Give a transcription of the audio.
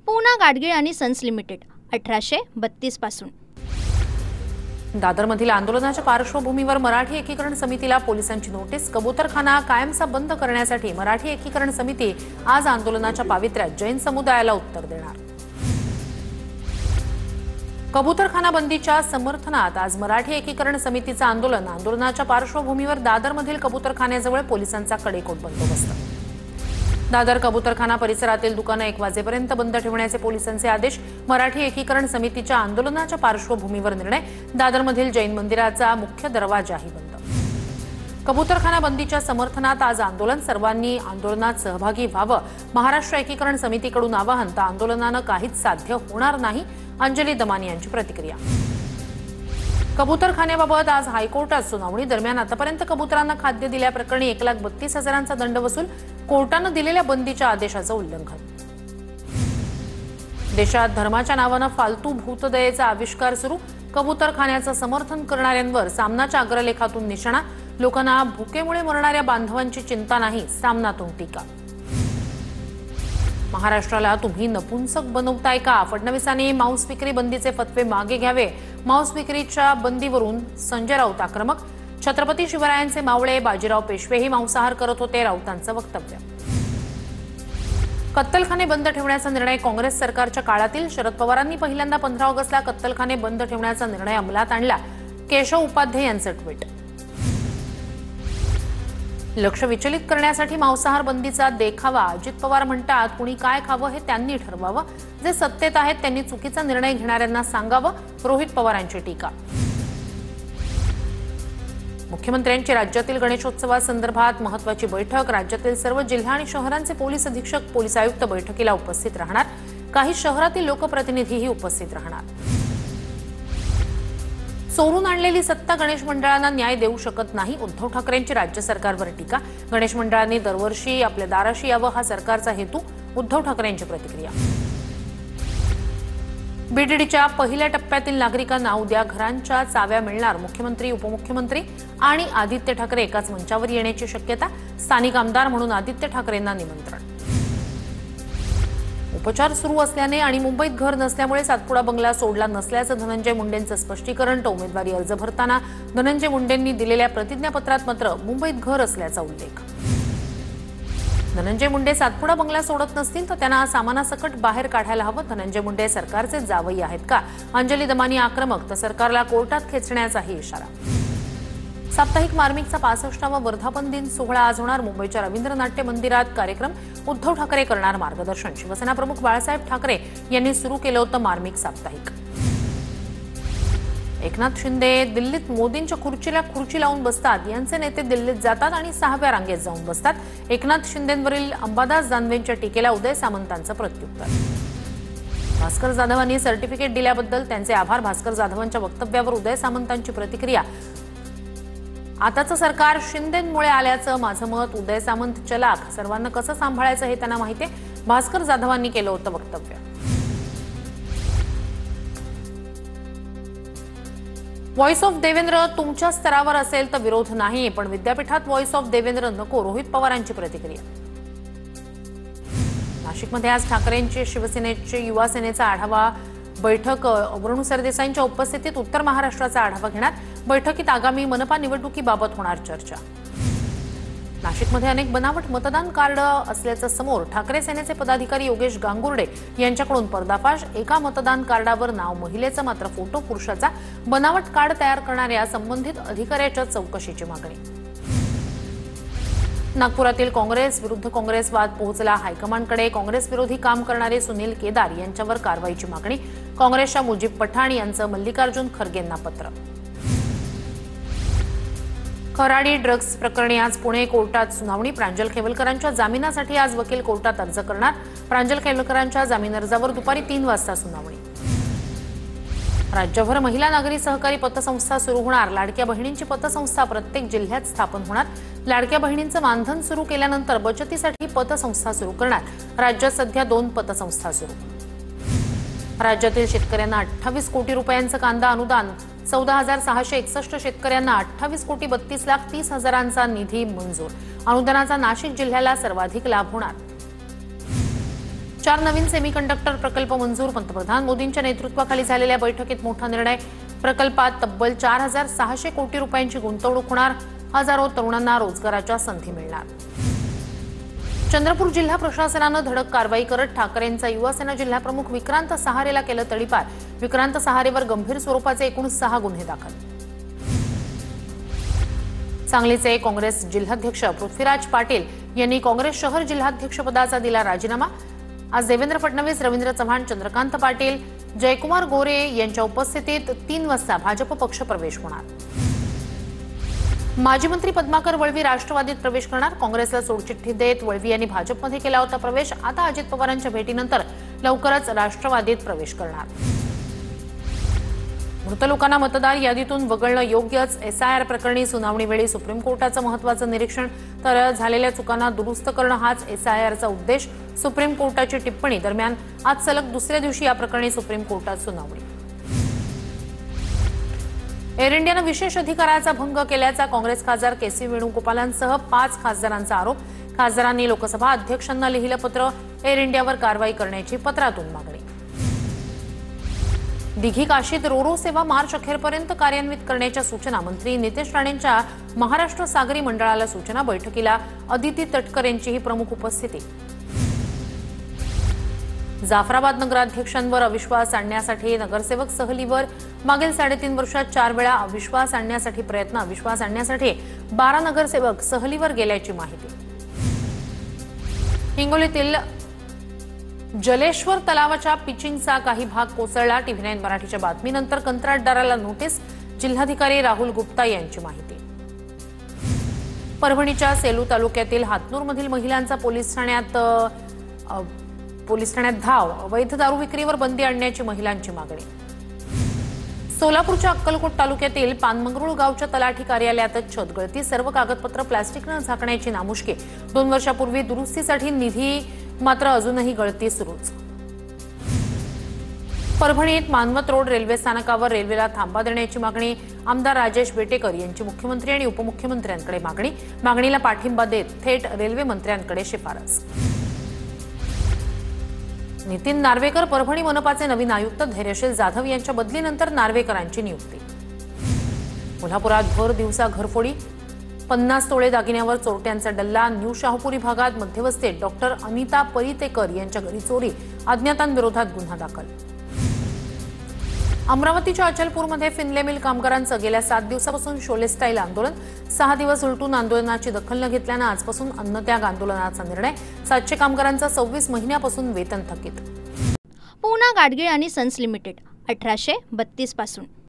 पूना गाडगीळ आणि sons limited 1832 पासून। दादरमधील आंदोलनाच्या पार्श्वभूमीवर मराठी एकीकरण समितीला पोलिसांची नोटीस। कबूतरखाना कायमचा बंद करण्यासाठी मराठी एकीकरण समिती आज आंदोलनाच्या पावित्र्यात जैन समुदायाला उत्तर देणार। कबूतरखाना बंदीच्या समर्थनात आज मराठी एकीकरण समितीचं आंदोलन। आंदोलनाच्या पार्श्वभूमीवर दादरमधील कबूतरखान्याजवळ पोलिसांचा कडेकोट बंदोबस्त। दादर कबूतरखाना परिसरातील दुकानं 1 वाजेपर्यंत बंद ठेवण्याचे पोलिसांचे आदेश। मराठी एकीकरण समितीच्या आंदोलनाच्या पार्श्वभूमीवर निर्णय। दादरमधील जैन मंदिराचा मुख्य दरवाजाही बंद। कबूतरखाना बंदीच्या समर्थनात आज आंदोलन। सर्वांनी आंदोलनात सहभागी व्हावं, महाराष्ट्र एकीकरण समितीकडून आवाहन। तर आंदोलनानं काहीच साध्य होणार नाही, अंजली दमानी यांची प्रतिक्रिया। कबूतरखान्याबाबत आज हायकोर्टात सुनावणी। दरम्यान आतापर्यंत कबुतरांना खाद्य दिल्याप्रकरणी 1,32,000चा दंड वसूल। कोर्टानं दिलेल्या बंदीच्या आदेशाचं उल्लंघन। देशात धर्माच्या नावानं फालतू भूतदयेचा आविष्कार सुरू। कबूतरखान्याचं समर्थन करणाऱ्यांवर सामनाच्या अग्रलेखातून निशाणा। लोकांना भुकेमुळे मरणाऱ्या बांधवांची चिंता नाही, सामनातून टीका। महाराष्ट्राला तुम्ही नपुंसक बनवताय का? फडणवीसांनी मांस विक्री बंदीचे फतवे मागे घ्यावे। मांस विक्रीच्या बंदीवरून संजय राऊत आक्रमक। छत्रपती शिवरायांचे मावळे बाजीराव पेशवेही मांसाहार करत होते, राऊतांचं वक्तव्य। कत्तलखाने बंद ठेवण्याचा निर्णय काँग्रेस सरकारच्या काळातील। शरद पवारांनी पहिल्यांदा 15 ऑगस्टला कत्तलखाने बंद ठेवण्याचा निर्णय अंमलात आणला। केशव उपाध्ये यांचं ट्विट। लक्ष विचलित करण्यासाठी मांसाहार बंदीचा देखावा। अजित पवार म्हणतात, कुणी काय खावं हे त्यांनी ठरवावं, जे सत्तेत आहेत त्यांनी चुकीचा निर्णय घेणाऱ्यांना सांगावं। रोहित पवारांची टीका। मुख्यमंत्र्यांची राज्यातील गणेशोत्सवासंदर्भात महत्त्वाची बैठक। राज्यातील सर्व जिल्हा आणि शहरांचे पोलीस अधीक्षक, पोलीस आयुक्त बैठकीला उपस्थित राहणार। काही शहरातील लोकप्रतिनिधीही उपस्थित राहणार। चोरून आणलेली सत्ता गणेश मंडळांना न्याय देऊ शकत नाही, उद्धव ठाकरेंची राज्य सरकारवर टीका। गणेश मंडळांनी दरवर्षी आपल्या दाराशी यावं हा सरकारचा हेतू, उद्धव ठाकरेंची प्रतिक्रिया। बीडीडीच्या पहिल्या टप्प्यातील नागरिकांना उद्या घरांच्या चाव्या मिळणार। मुख्यमंत्री, उपमुख्यमंत्री आणि आदित्य ठाकरे एकाच मंचावर येण्याची शक्यता। स्थानिक आमदार म्हणून आदित्य ठाकरेंना निमंत्रण। उपचार सुरू असल्याने आणि मुंबईत घर नसल्यामुळे सातपुडा बंगला सोडला नसल्याचं धनंजय मुंडेंचं स्पष्टीकरण। तो उमेदवारी अर्ज भरताना धनंजय मुंडेंनी दिलेल्या प्रतिज्ञापत्रात मात्र मुंबईत घर असल्याचा उल्लेख। धनंजय मुंडे सातपुडा बंगला सोडत नसतील तर त्यांना सामानासकट बाहेर काढायला हवं। धनंजय मुंडे सरकारचे जावई आहेत का? अंजली दमानी आक्रमक। तर सरकारला कोर्टात खेचण्याचाही इशारा। साप्ताहिक मार्मिकचा 65वा वर्धापन दिन सोहळा आज होणार। मुंबईच्या रवींद्र नाट्य मंदिरात कार्यक्रम। उद्धव ठाकरे करणार मार्गदर्शन। शिवसेना प्रमुख बाळासाहेब ठाकरे यांनी सुरू केलं होतं मार्मिक साप्ताहिक। एकनाथ शिंदे दिल्लीत मोदींच्या खुर्चीला खुर्ची लावून बसतात। यांचे नेते दिल्लीत जातात आणि 6व्या रांगेत जाऊन बसतात। एकनाथ शिंदेंवरील अंबादास दानवेंच्या टीकेला उदय सामंतांचं प्रत्युत्तर। भास्कर जाधवांनी सर्टिफिकेट दिल्याबद्दल त्यांचे आभार। भास्कर जाधवांच्या वक्तव्यावर उदय सामंतांची प्रतिक्रिया। आताचं सरकार शिंदेंमुळे आल्याचं माझं मत। उदय सामंत चलाख, सर्वांना कसं सांभाळायचं हे त्यांना माहिती आहे, भास्कर जाधवांनी केलं होतं वक्तव्य। व्हॉइस ऑफ देवेंद्र तुमच्या स्तरावर असेल तर विरोध नाही, पण विद्यापीठात व्हॉइस ऑफ देवेंद्र नको, रोहित पवारांची प्रतिक्रिया। नाशिकमध्ये आज ठाकरेंची शिवसेनेची युवा सेनेचा आढावा बैठक। अवरणू सरदेसाईंच्या उपस्थितीत उत्तर महाराष्ट्राचा आढावा घेणार। बैठकीत आगामी मनपा निवडणुकीबाबत होणार चर्चा। नाशिकमध्ये अनेक बनावट मतदान कार्ड असल्याचं समोर। ठाकरे सेनेचे पदाधिकारी योगेश गांगुर्डे यांच्याकडून पर्दाफाश। एका मतदान कार्डावर नाव महिलेचं मात्र फोटो पुरुषाचा। बनावट कार्ड तयार करणाऱ्या संबंधित अधिकाऱ्याच्या चौकशीची मागणी। नागपुरातील काँग्रेस विरुद्ध काँग्रेस वाद पोहोचला हायकमांडकडे। काँग्रेस विरोधी काम करणारे सुनील केदार यांच्यावर कारवाईची मागणी। काँग्रेसच्या मुजीब पठाण यांचं मल्लिकार्जुन खरगेंना पत्र। खराडी ड्रग्ज प्रकरणी आज पुणे कोर्टात सुनावणी। प्रांजल खेवलकरांच्या जामिनासाठी आज वकील कोर्टात अर्ज करणार। प्रांजल खेवलकरांच्या जामीन अर्जावर दुपारी 3 वाजता सुनावणी। राज्यभर महिला नागरी सहकारी पतसंस्था सुरू होणार। लाडक्या बहिणींची पतसंस्था प्रत्येक जिल्ह्यात स्थापन होणार। लाडक्या बहिणींचं मानधन सुरू केल्यानंतर बचतीसाठी पतसंस्था सुरू करणार। राज्यात सध्या 2 पतसंस्था सुरू। राज्यातील शेतकऱ्यांना 28 कोटी रुपयांचं कांदा अनुदान। 14,661 शेतकऱ्यांना 28,32,30,000चा निधी मंजूर। अनुदानाचा नाशिक जिल्ह्याला सर्वाधिक लाभ होणार। 4 नवीन सेमीकंडक्टर प्रकल्प मंजूर. पंतप्रधान मोदींच्या नेतृत्वाखाली झालेल्या बैठकीत मोठा निर्णय. प्रकल्पात तब्बल 4,600 कोटी रुपयांची गुंतवणूक होणार. हजारो तरुणांना रोजगाराच्या संधी मिळणार. चंद्रपूर जिल्हा प्रशासनानं धडक कारवाई करत ठाकरेंचा युवासेना जिल्हाप्रमुख विक्रांत सहारेला केलं तडीपार. विक्रांत सहारेवर गंभीर स्वरूपाचे एकूण 6 गुन्हे दाखल. सांगलीचे काँग्रेस जिल्हाध्यक्ष पृथ्वीराज पाटील यांनी काँग्रेस शहर जिल्हाध्यक्षपदाचा दिला राजीनामा. आज देवेंद्र फडणवीस, रवींद्र चव्हाण, चंद्रकांत पाटील, जयकुमार गोरे यांच्या उपस्थितीत 3 वाजता भाजप पक्ष प्रवेश होणार. माजी मंत्री पद्माकर वळवी राष्ट्रवादीत प्रवेश करणार. काँग्रेसला सोडचिठ्ठी देत वळवी यांनी भाजपमध्ये केला होता प्रवेश. आता अजित पवारांच्या भेटीनंतर लवकरच राष्ट्रवादीत प्रवेश करणार. मृत लोकांना मतदार यादीतून वगळणं योग्यच. SIR प्रकरणी सुनावणीवेळी सुप्रीम कोर्टाचं महत्त्वाचं निरीक्षण. तर झालेल्या चुकांना दुरुस्त करणं हाच SIRचा उद्देश. सुप्रीम कोर्टाची टिप्पणी. दरम्यान आज सलग दुसऱ्या दिवशी या प्रकरणी सुप्रीम कोर्टात सुनावणी. एअर इंडियानं विशेष अधिकाराचा भंग केल्याचा काँग्रेस खासदार KC वेणुगोपालांसह 5 खासदारांचा आरोप. खासदारांनी लोकसभा अध्यक्षांना लिहिलं पत्र. एअर इंडियावर कारवाई करण्याची पत्रातून मागणी. दिघी काशीत रोरो सेवा मार्च अखेरपर्यंत कार्यान्वित करण्याच्या सूचना. मंत्री नितेश राणेंच्या महाराष्ट्र सागरी मंडळाला सूचना. बैठकीला अदिती तटकर यांचीही प्रमुख उपस्थिती. जाफराबाद नगराध्यक्षांवर अविश्वास आणण्यासाठी नगरसेवक सहलीवर मागील 3.5 वर्षात 4 वेळा अविश्वास आणण्यासाठी प्रयत्न. अविश्वास आणण्यासाठी 12 नगरसेवक सहलीवर गेल्याची माहिती. हिंगोलीतील जलेश्वर तलावाच्या पिचिंगचा काही भाग कोसळला. TV9 मराठीच्या बातमीनंतर कंत्राटदाराला नोटीस. जिल्हाधिकारी राहुल गुप्ता यांची माहिती. परभणीच्या सेलू तालुक्यातील हातनूरमधील महिलांचा पोलीस ठाण्यात धाव. अवैध दारू विक्रीवर बंदी आणण्याची महिलांची मागणी. सोलापूरच्या अक्कलकोट तालुक्यातील पानमंगरुळ गावच्या तलाठी कार्यालयातच छतगळती. सर्व कागदपत्र प्लास्टिकनं झाकण्याची नामुष्की. 2 वर्षापूर्वी दुरुस्तीसाठी निधी मात्र अजूनही गळती सुरूच. परभणीत मानवत रोड रेल्वे स्थानकावर रेल्वेला थांबा देण्याची मागणी. आमदार राजेश बेटेकर यांची मुख्यमंत्री आणि उपमुख्यमंत्र्यांकडे मागणी. मागणीला पाठिंबा देत थेट रेल्वे मंत्र्यांकडे शिफारस. नितीन नार्वेकर परभणी मनपाचे नवीन आयुक्त. धैर्यशील जाधव यांच्या बदलीनंतर नार्वेकरांची नियुक्ती. कोल्हापुरात भर दिवसा घरफोडी. 50 तोळे दागिन्यावर चोरट्यांचा डल्ला. न्यू शाहपुरी भागात मध्यवस्थेत डॉक्टर अनिता परितेकर यांच्या घरी चोरी. अज्ञातांविरोधात गुन्हा दाखल. अमरावतीच्या अचलपूरमध्ये फिनले मिल कामगारांचं गेल्या 7 दिवसापासून शोले स्टाईल आंदोलन. 6 दिवस उलटून आंदोलनाची दखल न घेतल्यानं आजपासून अन्नत्याग आंदोलनाचा निर्णय. 700 कामगारांचा 26 महिन्यापासून वेतन थकीत. पूना गाडगीळ आणि सन्स लिमिटेड 1832 पासून